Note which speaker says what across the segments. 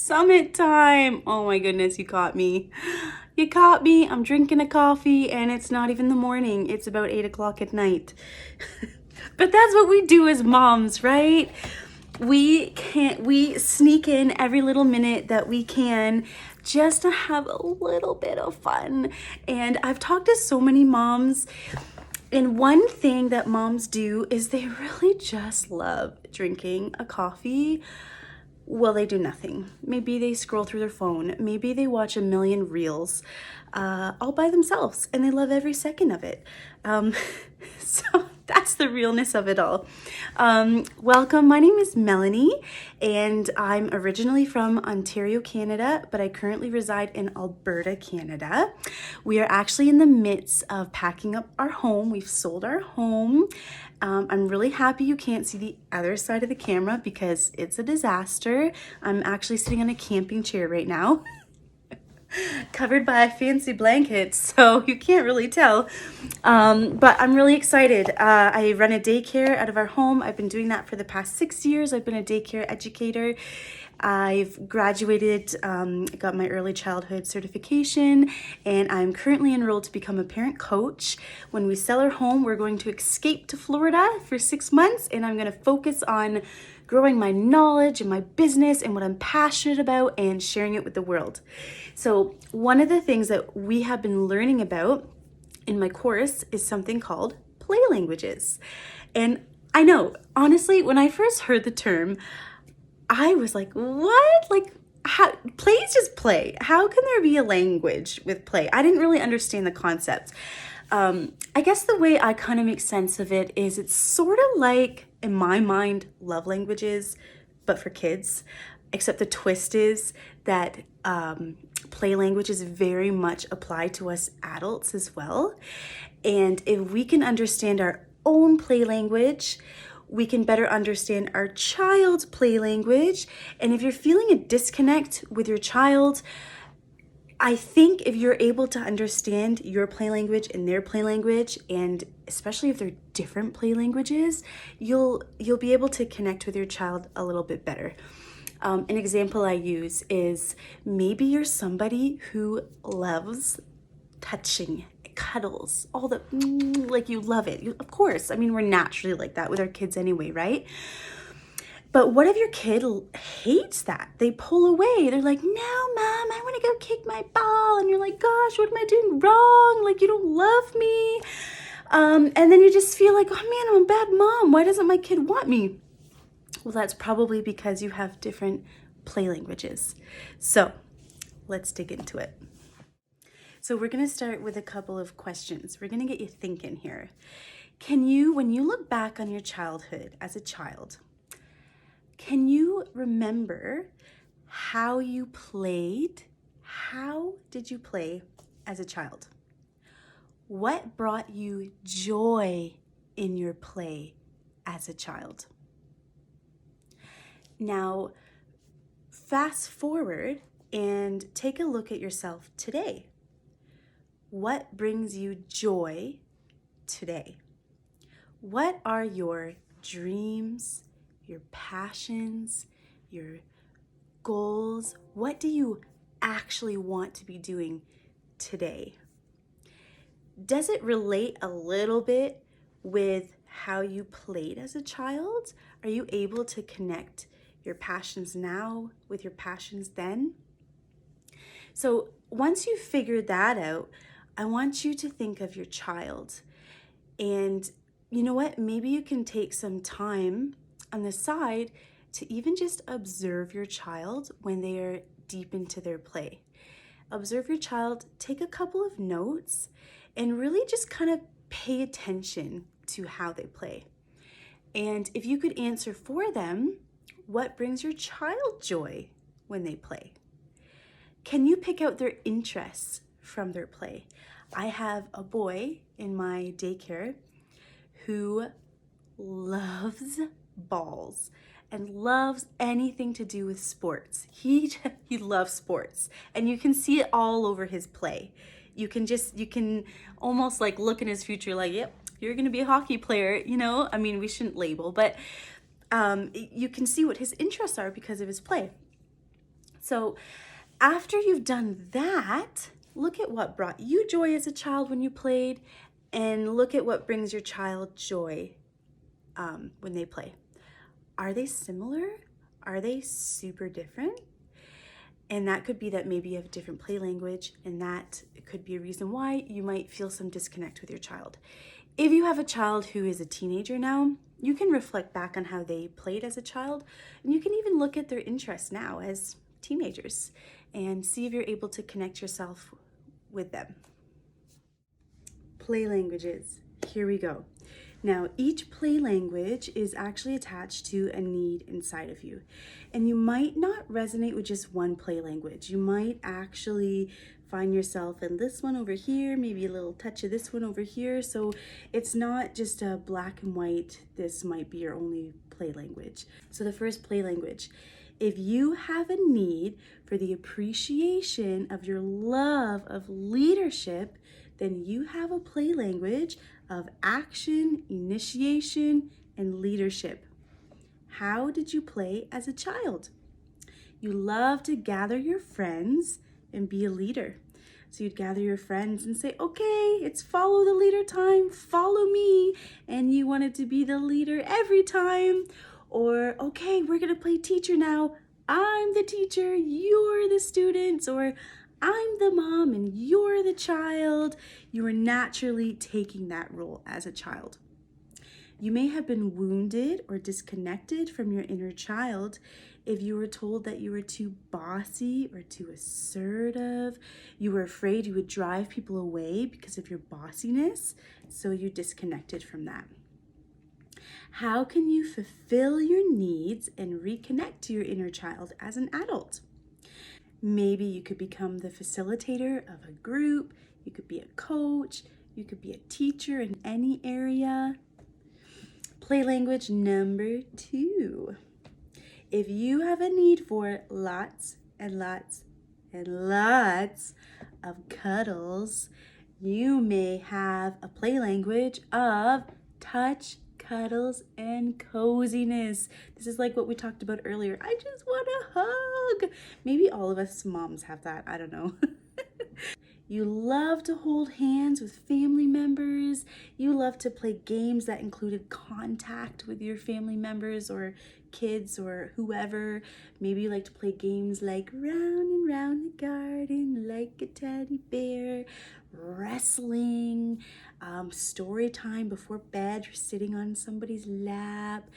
Speaker 1: summit time. Oh my goodness, you caught me. You caught me. I'm drinking a coffee and it's not even the morning. It's about 8 o'clock at night. But that's what we do as moms, right? We sneak in every little minute that we can just to have a little bit of fun. And I've talked to so many moms, and one thing that moms do is they really just love drinking a coffee. Well, they do nothing. Maybe they scroll through their phone. Maybe they watch a million reels all by themselves, and they love every second of it. So that's the realness of it all. Welcome. My name is Melanie, and I'm originally from Ontario, Canada, but I currently reside in Alberta, Canada. We are actually in the midst of packing up our home. We've sold our home. I'm really happy you can't see the other side of the camera because it's a disaster. I'm actually sitting on a camping chair right now, covered by fancy blankets, so you can't really tell. But I'm really excited. I run a daycare out of our home. I've been doing that for the past 6 years. I've been a daycare educator. I've graduated, got my early childhood certification, and I'm currently enrolled to become a parent coach. When we sell our home, we're going to escape to Florida for 6 months, and I'm going to focus on growing my knowledge and my business and what I'm passionate about and sharing it with the world. So one of the things that we have been learning about in my course is something called play languages. And I know, honestly, when I first heard the term, I was like, what? Like, how? Play is just play. How can there be a language with play? I didn't really understand the concept. I guess the way I kind of make sense of it is it's sort of like, in my mind, love languages, but for kids. Except the twist is that play languages very much apply to us adults as well. And if we can understand our own play language, we can better understand our child's play language. And if you're feeling a disconnect with your child, I think if you're able to understand your play language and their play language, and especially if they're different play languages, you'll be able to connect with your child a little bit better. An example I use is maybe you're somebody who loves touching, cuddles, all the, like you love it. Of course, I mean, we're naturally like that with our kids anyway, right? But what if your kid hates that? They pull away. They're like, no, mom, I want to go kick my ball. And you're like, gosh, what am I doing wrong? Like, you don't love me. And then you just feel like, oh man, I'm a bad mom. Why doesn't my kid want me? Well, that's probably because you have different play languages. So let's dig into it. So we're going to start with a couple of questions. We're going to get you thinking here. Can you, when you look back on your childhood as a child, can you remember how you played? How did you play as a child? What brought you joy in your play as a child? Now, fast forward and take a look at yourself today. What brings you joy today? What are your dreams, your passions, your goals? What do you actually want to be doing today? Does it relate a little bit with how you played as a child? Are you able to connect your passions now with your passions then? So once you figured that out, I want you to think of your child. And you know what? Maybe you can take some time on the side to even just observe your child when they are deep into their play. Observe your child, take a couple of notes, and really just kind of pay attention to how they play. And if you could answer for them, what brings your child joy when they play? Can you pick out their interests from their play? I have a boy in my daycare who loves balls and loves anything to do with sports. He loves sports, and you can see it all over his play. You can almost like look in his future like, yep, you're gonna be a hockey player, you know? I mean, we shouldn't label, but you can see what his interests are because of his play. So after you've done that, look at what brought you joy as a child when you played, and look at what brings your child joy when they play. Are they similar? Are they super different? And that could be that maybe you have a different play language, and that could be a reason why you might feel some disconnect with your child. If you have a child who is a teenager now, you can reflect back on how they played as a child, and you can even look at their interests now as teenagers and see if you're able to connect yourself with them. Play languages. Here we go. Now, each play language is actually attached to a need inside of you. And you might not resonate with just one play language. You might actually find yourself in this one over here, maybe a little touch of this one over here. So it's not just a black and white, this might be your only play language. So the first play language. If you have a need for the appreciation of your love of leadership, then you have a play language of action, initiation, and leadership. How did you play as a child? You love to gather your friends and be a leader. So you'd gather your friends and say, okay, it's follow the leader time, follow me. And you wanted to be the leader every time. Or, okay, we're gonna play teacher now. I'm the teacher, you're the students. Or I'm the mom and you're the child. You were naturally taking that role as a child. You may have been wounded or disconnected from your inner child if you were told that you were too bossy or too assertive. You were afraid you would drive people away because of your bossiness, so you disconnected from that. How can you fulfill your needs and reconnect to your inner child as an adult? Maybe you could become the facilitator of a group, you could be a coach, you could be a teacher in any area. Play language number 2. If you have a need for lots and lots and lots of cuddles, you may have a play language of touch, cuddles, and coziness. This is like what we talked about earlier. I just want a hug. Maybe all of us moms have that. I don't know. You love to hold hands with family members. You love to play games that included contact with your family members or kids or whoever. Maybe you like to play games like round and round the garden like a teddy bear, wrestling, story time before bed, you're sitting on somebody's lap,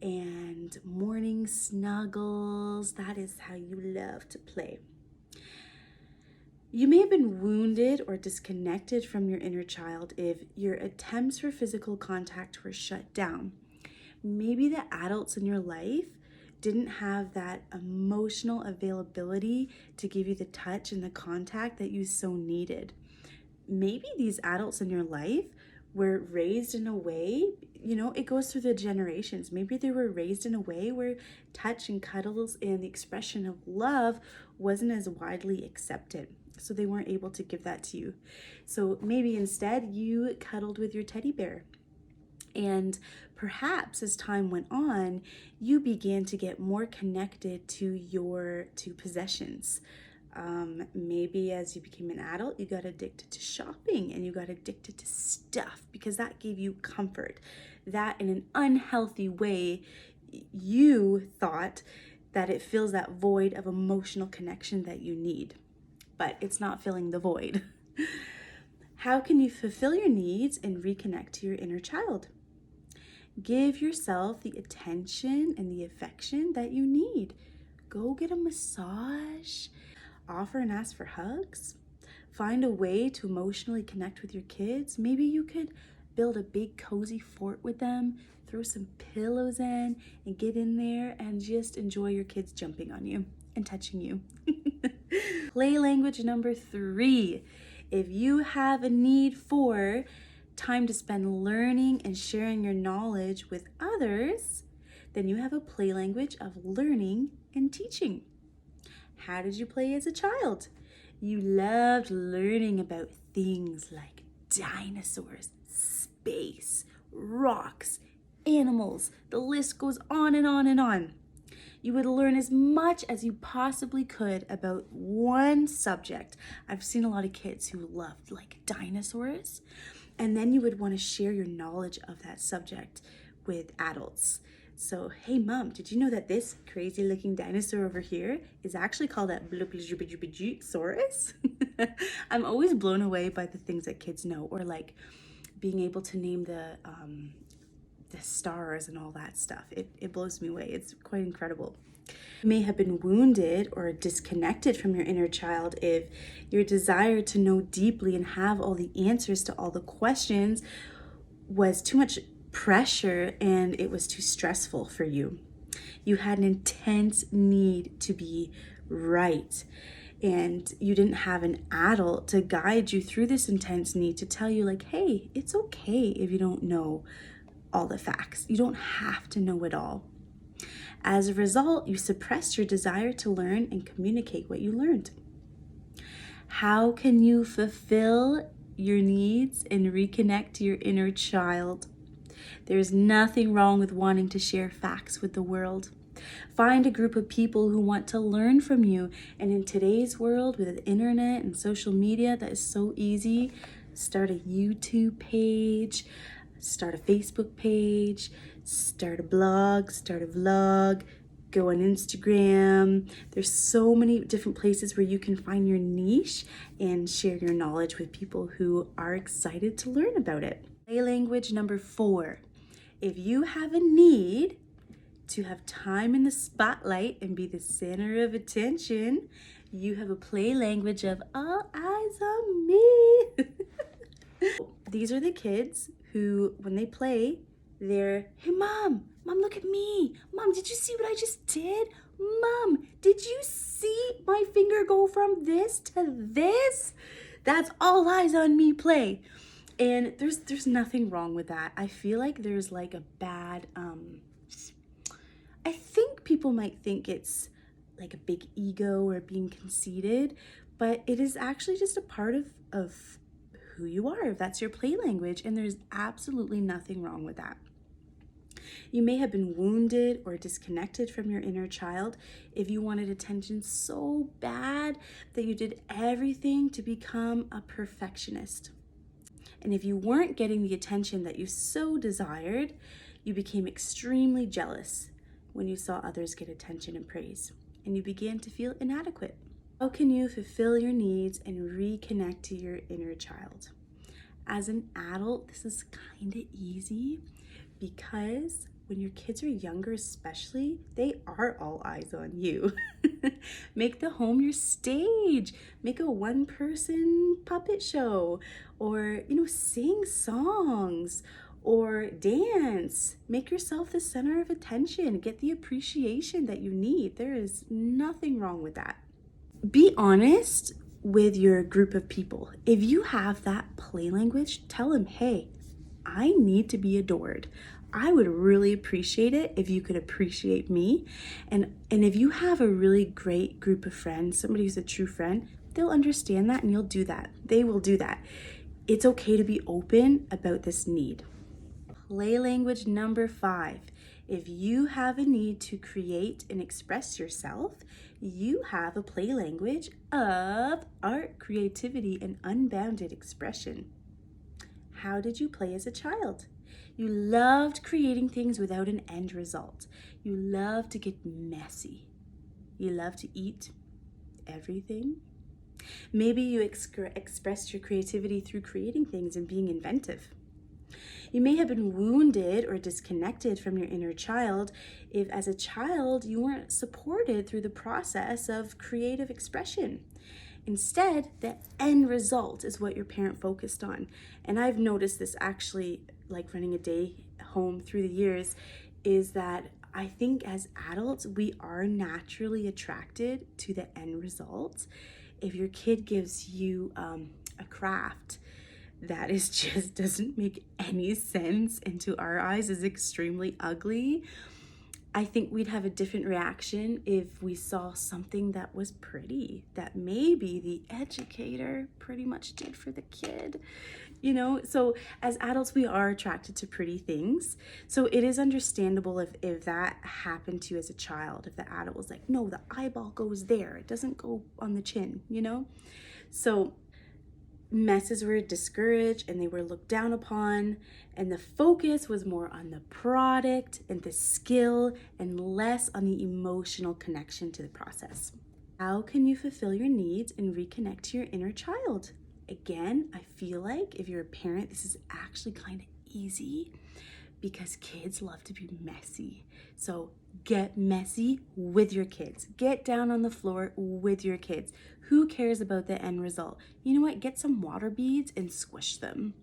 Speaker 1: and morning snuggles. That is how you love to play. You may have been wounded or disconnected from your inner child if your attempts for physical contact were shut down. Maybe the adults in your life didn't have that emotional availability to give you the touch and the contact that you so needed. Maybe these adults in your life were raised in a way, it goes through the generations. Maybe they were raised in a way where touch and cuddles and the expression of love wasn't as widely accepted. So they weren't able to give that to you. So maybe instead you cuddled with your teddy bear. And perhaps as time went on, you began to get more connected to possessions. Maybe as you became an adult, you got addicted to shopping and you got addicted to stuff because that gave you comfort. That in an unhealthy way, you thought that it fills that void of emotional connection that you need, but it's not filling the void. How can you fulfill your needs and reconnect to your inner child? Give yourself the attention and the affection that you need. Go get a massage. Offer and ask for hugs. Find a way to emotionally connect with your kids. Maybe you could build a big cozy fort with them, throw some pillows in, and get in there and just enjoy your kids jumping on you and touching you. Play language number 3. If you have a need for time to spend learning and sharing your knowledge with others, then you have a play language of learning and teaching. How did you play as a child? You loved learning about things like dinosaurs, space, rocks, animals. The list goes on and on and on. You would learn as much as you possibly could about one subject. I've seen a lot of kids who loved like dinosaurs, and then you would want to share your knowledge of that subject with adults. So, hey mom, did you know that this crazy looking dinosaur over here is actually called a Saurus? I'm always blown away by the things that kids know, or like being able to name the stars and all that stuff. It blows me away. It's quite incredible. You may have been wounded or disconnected from your inner child if your desire to know deeply and have all the answers to all the questions was too much pressure and it was too stressful for you. You had an intense need to be right, and you didn't have an adult to guide you through this intense need to tell you like, hey, it's okay if you don't know all the facts. You don't have to know it all. As a result, you suppressed your desire to learn and communicate what you learned. How can you fulfill your needs and reconnect to your inner child? There's nothing wrong with wanting to share facts with the world. Find a group of people who want to learn from you. And in today's world with the internet and social media, that is so easy. Start a YouTube page, start a Facebook page, start a blog, start a vlog, go on Instagram. There's so many different places where you can find your niche and share your knowledge with people who are excited to learn about it. Play language number 4. If you have a need to have time in the spotlight and be the center of attention, you have a play language of all eyes on me. These are the kids who, when they play, they're, hey mom, look at me. Mom, did you see what I just did? Mom, did you see my finger go from this to this? That's all eyes on me play. And there's nothing wrong with that. I feel like there's like a bad, I think people might think it's like a big ego or being conceited, but it is actually just a part of who you are. That's your play language, and there's absolutely nothing wrong with that. You may have been wounded or disconnected from your inner child if you wanted attention so bad that you did everything to become a perfectionist. And if you weren't getting the attention that you so desired, you became extremely jealous when you saw others get attention and praise, and you began to feel inadequate. How can you fulfill your needs and reconnect to your inner child? As an adult, this is kind of easy because when your kids are younger especially, they are all eyes on you. Make the home your stage. Make a one-person puppet show, or sing songs or dance. Make yourself the center of attention. Get the appreciation that you need. There is nothing wrong with that. Be honest with your group of people. If you have that play language, tell them, hey, I need to be adored. I would really appreciate it if you could appreciate me. And if you have a really great group of friends, somebody who's a true friend, they'll understand that and you'll do that. They will do that. It's okay to be open about this need. Play language number 5. If you have a need to create and express yourself, you have a play language of art, creativity, and unbounded expression. How did you play as a child? You loved creating things without an end result. You love to get messy. You love to eat everything. Maybe you expressed your creativity through creating things and being inventive. You may have been wounded or disconnected from your inner child if, as a child, you weren't supported through the process of creative expression. Instead, the end result is what your parent focused on. And I've noticed this actually, like running a day home through the years, is that I think as adults, we are naturally attracted to the end result. If your kid gives you a craft that is just doesn't make any sense and to our eyes is extremely ugly, I think we'd have a different reaction if we saw something that was pretty, that maybe the educator pretty much did for the kid. You know, so as adults, we are attracted to pretty things. So it is understandable if that happened to you as a child, if the adult was like, no, the eyeball goes there, it doesn't go on the chin, you know? So messes were discouraged and they were looked down upon, and the focus was more on the product and the skill and less on the emotional connection to the process. How can you fulfill your needs and reconnect to your inner child? Again, I feel like if you're a parent, this is actually kind of easy because kids love to be messy. So get messy with your kids. Get down on the floor with your kids. Who cares about the end result? You know what? Get some water beads and squish them.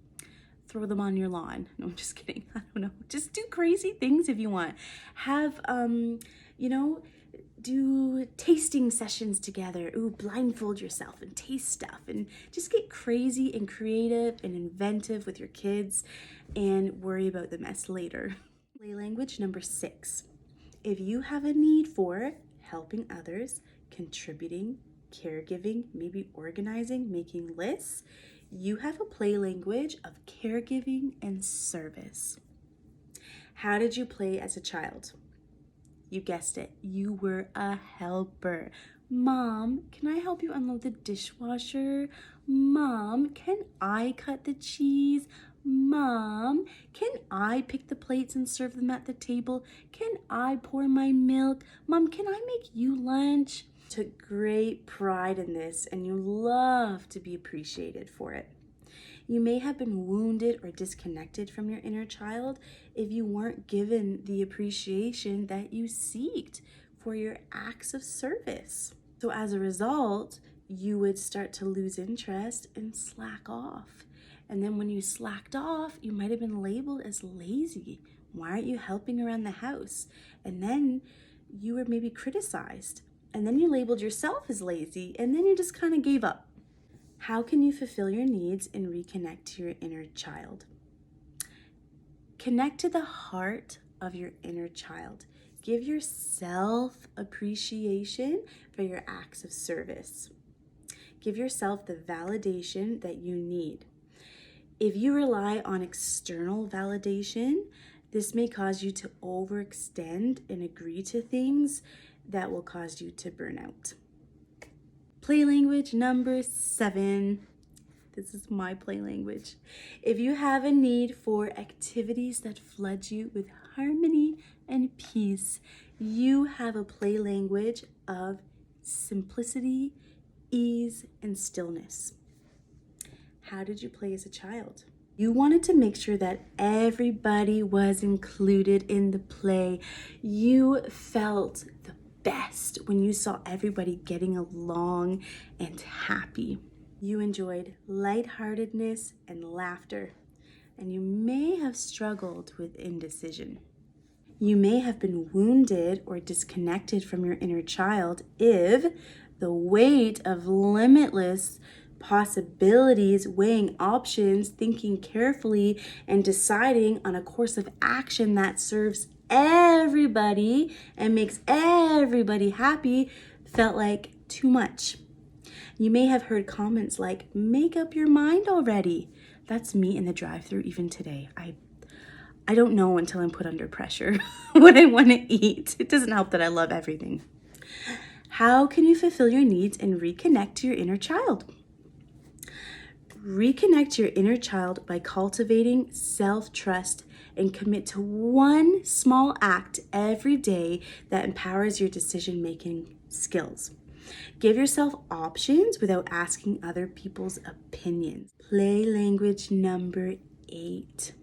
Speaker 1: Throw them on your lawn. No, I'm just kidding. I don't know. Just do crazy things if you want. Have, do tasting sessions together. Ooh, blindfold yourself and taste stuff and just get crazy and creative and inventive with your kids and worry about the mess later. Play language number 6. If you have a need for helping others, contributing, caregiving, maybe organizing, making lists, you have a play language of caregiving and service. How did you play as a child? You guessed it, you were a helper. Mom, can I help you unload the dishwasher? Mom, can I cut the cheese? Mom, can I pick the plates and serve them at the table? Can I pour my milk? Mom, can I make you lunch? Took great pride in this, and you love to be appreciated for it. You may have been wounded or disconnected from your inner child if you weren't given the appreciation that you seeked for your acts of service. So as a result, you would start to lose interest and slack off. And then when you slacked off, you might have been labeled as lazy. Why aren't you helping around the house? And then you were maybe criticized. And then you labeled yourself as lazy, and then you just kind of gave up. How can you fulfill your needs and reconnect to your inner child? Connect to the heart of your inner child. Give yourself appreciation for your acts of service. Give yourself the validation that you need. If you rely on external validation, this may cause you to overextend and agree to things that will cause you to burn out. Play language number 7. This is my play language. If you have a need for activities that flood you with harmony and peace, you have a play language of simplicity, ease, and stillness. How did you play as a child? You wanted to make sure that everybody was included in the play. You felt the best when you saw everybody getting along and happy. You enjoyed lightheartedness and laughter, and you may have struggled with indecision. You may have been wounded or disconnected from your inner child if the weight of limitless possibilities, weighing options, thinking carefully, and deciding on a course of action that serves everybody and makes everybody happy felt like too much. You may have heard comments like, make up your mind already. That's me in the drive-thru even today. I don't know until I'm put under pressure what I want to eat. It doesn't help that I love everything. How can you fulfill your needs and reconnect to your inner child? Reconnect to your inner child by cultivating self-trust and commit to one small act every day that empowers your decision-making skills. Give yourself options without asking other people's opinions. Play language number 8.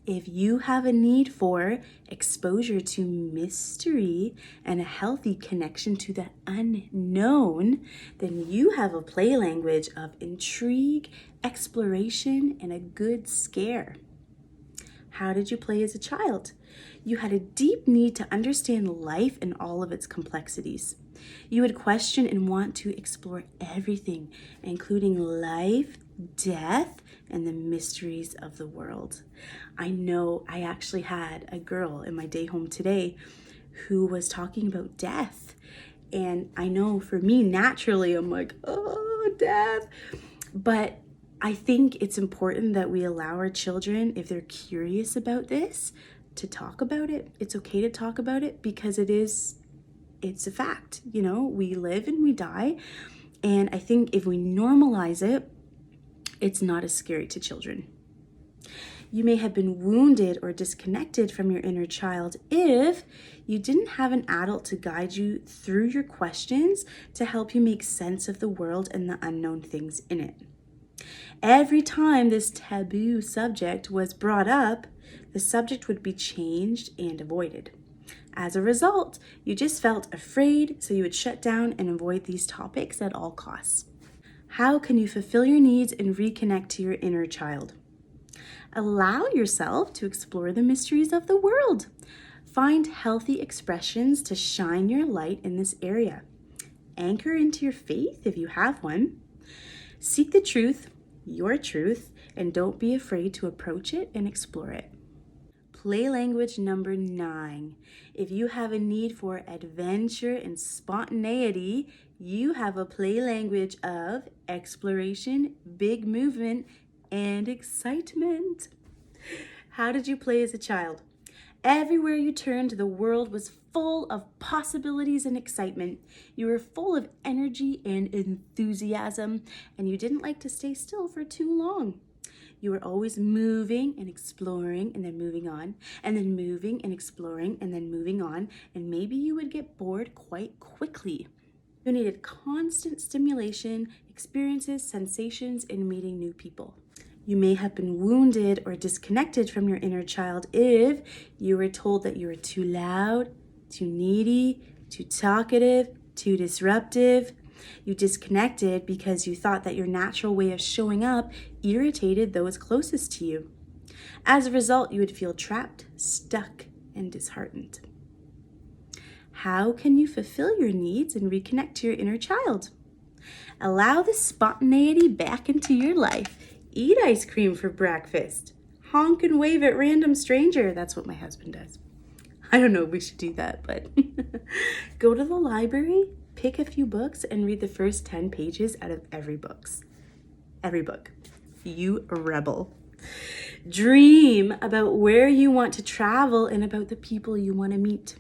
Speaker 1: If you have a need for exposure to mystery and a healthy connection to the unknown, then you have a play language of intrigue, exploration, and a good scare. How did you play as a child? You had a deep need to understand life and all of its complexities. You would question and want to explore everything, including life, death, and the mysteries of the world. I know I actually had a girl in my day home today who was talking about death. And I know for me, naturally, I'm like, oh, death. But I think it's important that we allow our children, if they're curious about this, to talk about it. It's okay to talk about it because it's a fact. You know, we live and we die. And I think if we normalize it, it's not as scary to children. You may have been wounded or disconnected from your inner child if you didn't have an adult to guide you through your questions to help you make sense of the world and the unknown things in it. Every time this taboo subject was brought up, the subject would be changed and avoided. As a result, you just felt afraid, so you would shut down and avoid these topics at all costs. How can you fulfill your needs and reconnect to your inner child? Allow yourself to explore the mysteries of the world. Find healthy expressions to shine your light in this area. Anchor into your faith if you have one. Seek the truth, your truth, and don't be afraid to approach it and explore it. Play language number 9. If you have a need for adventure and spontaneity, you have a play language of exploration, big movement, and excitement. How did you play as a child? Everywhere you turned, the world was full of possibilities and excitement. You were full of energy and enthusiasm, and you didn't like to stay still for too long. You were always moving and exploring and then moving on, and then moving and exploring and then moving on, and maybe you would get bored quite quickly. You needed constant stimulation, experiences, sensations, and meeting new people. You may have been wounded or disconnected from your inner child if you were told that you were too loud, too needy, too talkative, too disruptive. You disconnected because you thought that your natural way of showing up irritated those closest to you. As a result, you would feel trapped, stuck, and disheartened. How can you fulfill your needs and reconnect to your inner child? Allow the spontaneity back into your life. Eat ice cream for breakfast. Honk and wave at random stranger. That's what my husband does. I don't know if we should do that, but go to the library, pick a few books, and read the first 10 pages out of every book. You rebel. Dream about where you want to travel and about the people you want to meet.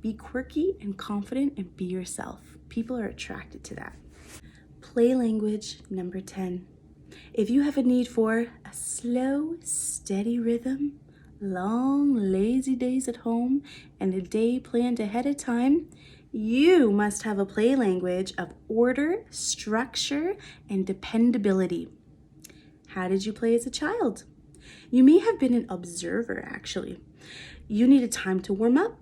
Speaker 1: Be quirky and confident and be yourself. People are attracted to that. Play language number 10. If you have a need for a slow, steady rhythm, long, lazy days at home, and a day planned ahead of time, you must have a play language of order, structure, and dependability. How did you play as a child? You may have been an observer, actually. You needed time to warm up.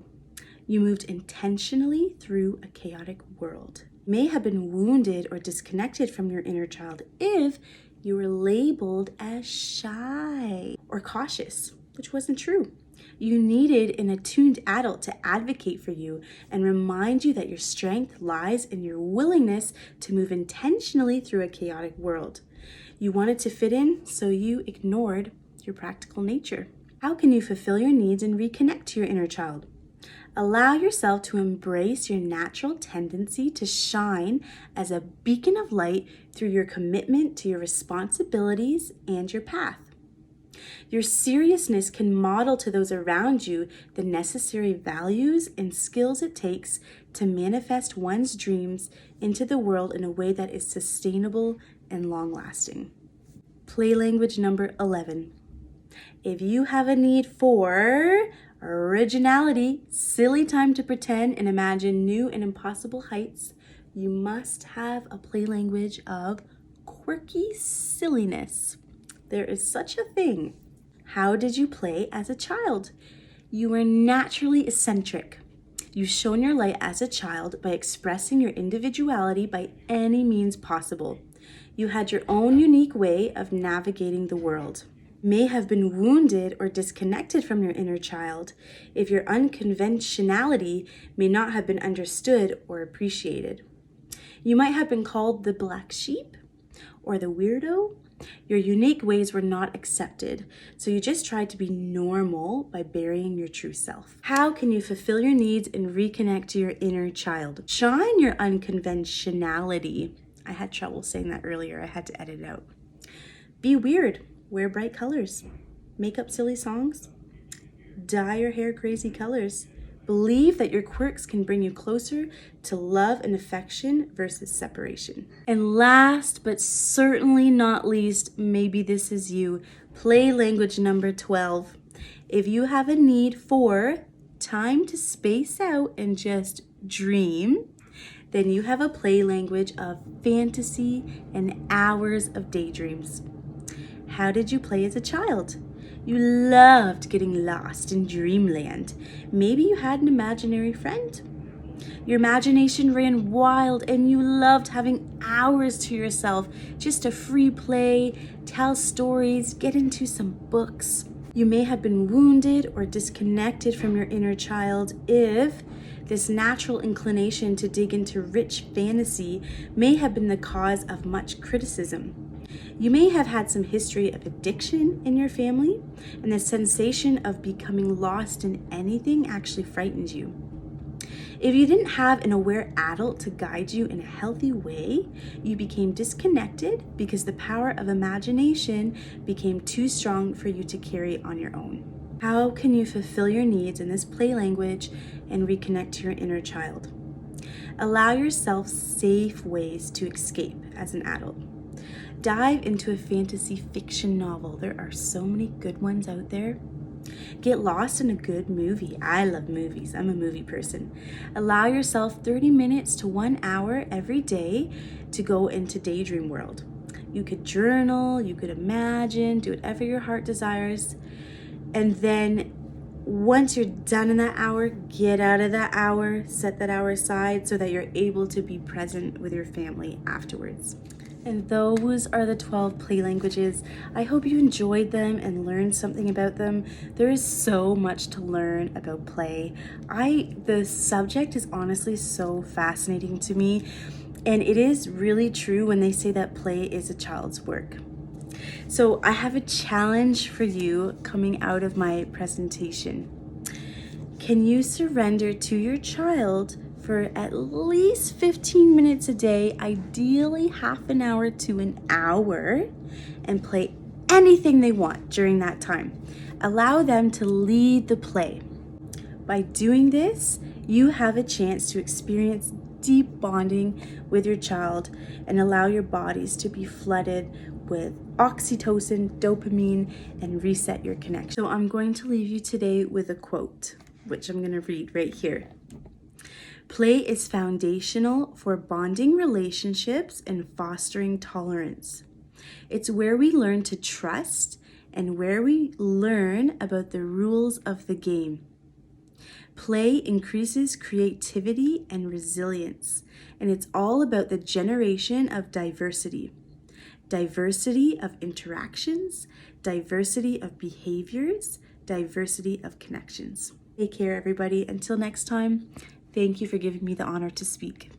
Speaker 1: You moved intentionally through a chaotic world. You may have been wounded or disconnected from your inner child if you were labeled as shy or cautious, which wasn't true. You needed an attuned adult to advocate for you and remind you that your strength lies in your willingness to move intentionally through a chaotic world. You wanted to fit in, so you ignored your practical nature. How can you fulfill your needs and reconnect to your inner child? Allow yourself to embrace your natural tendency to shine as a beacon of light through your commitment to your responsibilities and your path. Your seriousness can model to those around you the necessary values and skills it takes to manifest one's dreams into the world in a way that is sustainable and long-lasting. Play language number 11. If you have a need for originality, silly time to pretend and imagine new and impossible heights, you must have a play language of quirky silliness. There is such a thing. How did you play as a child? You were naturally eccentric. You shone your light as a child by expressing your individuality by any means possible. You had your own unique way of navigating the world. May have been wounded or disconnected from your inner child if your unconventionality may not have been understood or appreciated. You might have been called the black sheep or the weirdo. Your unique ways were not accepted, so you just tried to be normal by burying your true self. How can you fulfill your needs and reconnect to your inner child? Shine your unconventionality. I had trouble saying that earlier. I had to edit it out. Be weird, wear bright colors, make up silly songs, dye your hair crazy colors. Believe that your quirks can bring you closer to love and affection versus separation. And last but certainly not least, maybe this is you, play language number 12. If you have a need for time to space out and just dream, then you have a play language of fantasy and hours of daydreams. How did you play as a child? You loved getting lost in dreamland. Maybe you had an imaginary friend. Your imagination ran wild and you loved having hours to yourself just to free play, tell stories, get into some books. You may have been wounded or disconnected from your inner child if this natural inclination to dig into rich fantasy may have been the cause of much criticism. You may have had some history of addiction in your family, and the sensation of becoming lost in anything actually frightened you. If you didn't have an aware adult to guide you in a healthy way, you became disconnected because the power of imagination became too strong for you to carry on your own. How can you fulfill your needs in this play language and reconnect to your inner child? Allow yourself safe ways to escape as an adult. Dive into a fantasy fiction novel. There are so many good ones out there. Get lost in a good movie. I love movies. I'm a movie person. Allow yourself 30 minutes to 1 hour every day to go into daydream world. You could journal, you could imagine, do whatever your heart desires. And then once you're done in that hour, get out of that hour, set that hour aside so that you're able to be present with your family afterwards. And those are the 12 play languages. I hope you enjoyed them and learned something about them. There is so much to learn about play. The subject is honestly so fascinating to me, and it is really true when they say that play is a child's work. So I have a challenge for you coming out of my presentation. Can you surrender to your child for at least 15 minutes a day, ideally half an hour to an hour, and play anything they want during that time? Allow them to lead the play. By doing this, you have a chance to experience deep bonding with your child and allow your bodies to be flooded with oxytocin, dopamine, and reset your connection. So I'm going to leave you today with a quote, which I'm going to read right here. Play is foundational for bonding relationships and fostering tolerance. It's where we learn to trust and where we learn about the rules of the game. Play increases creativity and resilience, and it's all about the generation of diversity. Diversity of interactions, diversity of behaviors, diversity of connections. Take care, everybody. Until next time, thank you for giving me the honor to speak.